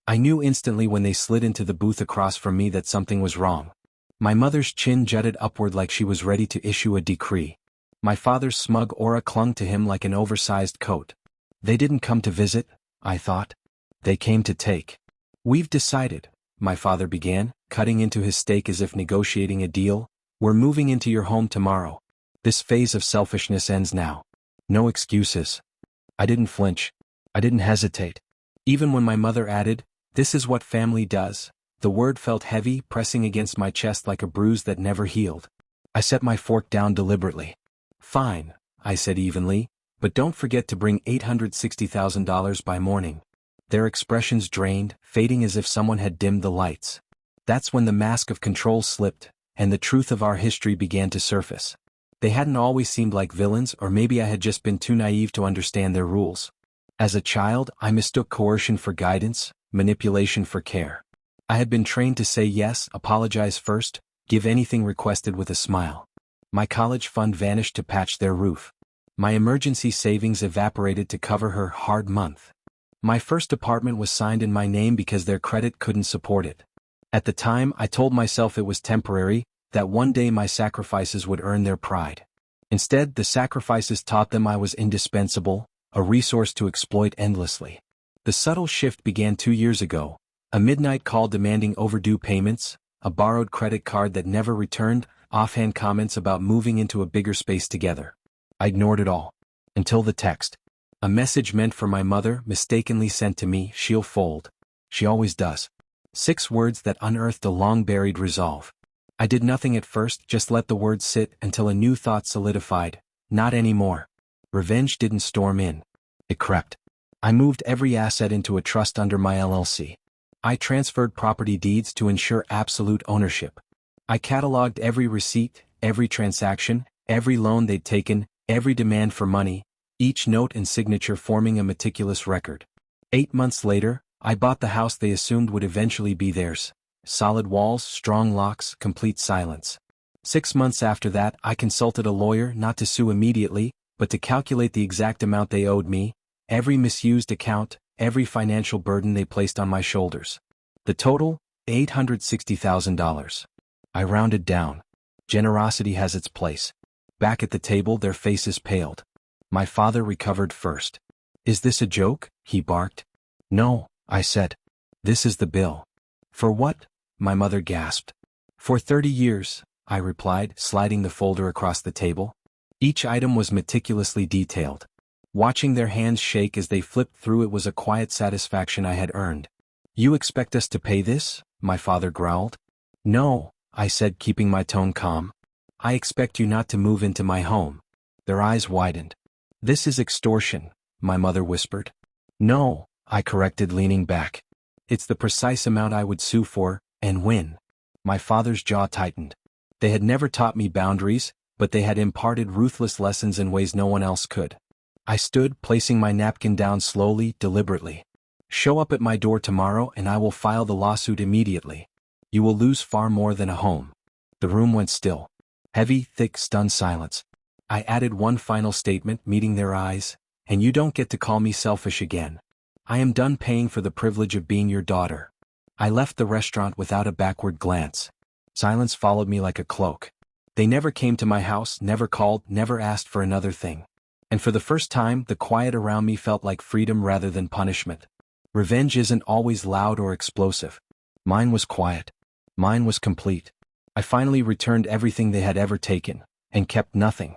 I knew instantly when they slid into the booth across from me that something was wrong. My mother's chin jutted upward like she was ready to issue a decree. My father's smug aura clung to him like an oversized coat. They didn't come to visit, I thought. They came to take. We've decided, my father began, cutting into his steak as if negotiating a deal. We're moving into your home tomorrow. This phase of selfishness ends now. No excuses. I didn't flinch. I didn't hesitate. Even when my mother added, "This is what family does," the word felt heavy, pressing against my chest like a bruise that never healed. I set my fork down deliberately. "Fine," I said evenly, "but don't forget to bring $860,000 by morning." Their expressions drained, fading as if someone had dimmed the lights. That's when the mask of control slipped, and the truth of our history began to surface. They hadn't always seemed like villains, or maybe I had just been too naive to understand their rules. As a child, I mistook coercion for guidance, manipulation for care. I had been trained to say yes, apologize first, give anything requested with a smile. My college fund vanished to patch their roof. My emergency savings evaporated to cover her hard month. My first apartment was signed in my name because their credit couldn't support it. At the time, I told myself it was temporary, that one day my sacrifices would earn their pride. Instead, the sacrifices taught them I was indispensable, a resource to exploit endlessly. The subtle shift began 2 years ago. A midnight call demanding overdue payments, a borrowed credit card that never returned, offhand comments about moving into a bigger space together. I ignored it all. Until the text. A message meant for my mother, mistakenly sent to me. She'll fold. She always does. 6 words that unearthed a long-buried resolve. I did nothing at first, just let the words sit until a new thought solidified. Not anymore. Revenge didn't storm in. It crept. I moved every asset into a trust under my LLC. I transferred property deeds to ensure absolute ownership. I cataloged every receipt, every transaction, every loan they'd taken, every demand for money, each note and signature forming a meticulous record. 8 months later, I bought the house they assumed would eventually be theirs. Solid walls, strong locks, complete silence. 6 months after that, I consulted a lawyer not to sue immediately, but to calculate the exact amount they owed me, every misused account, every financial burden they placed on my shoulders. The total, $860,000. I rounded down. Generosity has its place. Back at the table, their faces paled. My father recovered first. "Is this a joke?" he barked. "No," I said. "This is the bill." "For what?" my mother gasped. "For 30 years, I replied, sliding the folder across the table. Each item was meticulously detailed. Watching their hands shake as they flipped through it was a quiet satisfaction I had earned. "You expect us to pay this?" my father growled. "No," I said, keeping my tone calm. "I expect you not to move into my home." Their eyes widened. "This is extortion," my mother whispered. "No," I corrected, leaning back. "It's the precise amount I would sue for, and win." My father's jaw tightened. They had never taught me boundaries, but they had imparted ruthless lessons in ways no one else could. I stood, placing my napkin down slowly, deliberately. "Show up at my door tomorrow and I will file the lawsuit immediately. You will lose far more than a home." The room went still. Heavy, thick, stunned silence. I added one final statement, meeting their eyes, "And you don't get to call me selfish again. I am done paying for the privilege of being your daughter." I left the restaurant without a backward glance. Silence followed me like a cloak. They never came to my house, never called, never asked for another thing. And for the first time, the quiet around me felt like freedom rather than punishment. Revenge isn't always loud or explosive. Mine was quiet. Mine was complete. I finally returned everything they had ever taken, and kept nothing.